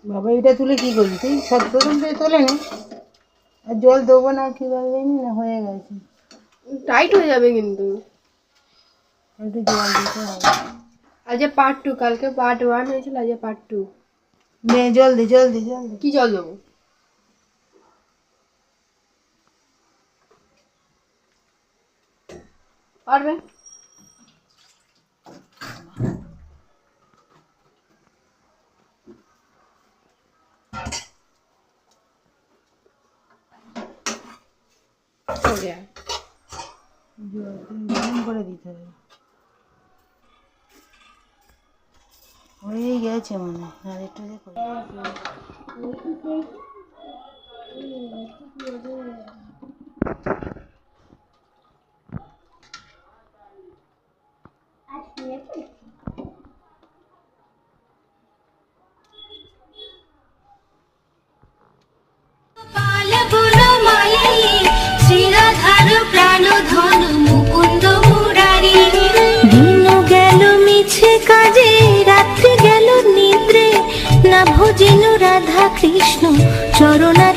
বাবা এটা তুলে কি করবি তুই? সব প্রথম থেকে তোলে না, আর জল দেবো না কীভাবে জানি না, হয়ে গেছে। টাইট হয়ে যাবে কিন্তু। একটু জল দিতে হবে। আজ পার্ট 2, কালকে পার্ট 1 হয়েছিল, আজ পার্ট 2। নে জল দে জল দে জল দে। কি জল দেবো? পারবে? গরম করে দিতে হবে। হয়ে গেছে মনে হয়, আর একটু দেখো। ভজিনু রাধা কৃষ্ণ চরণা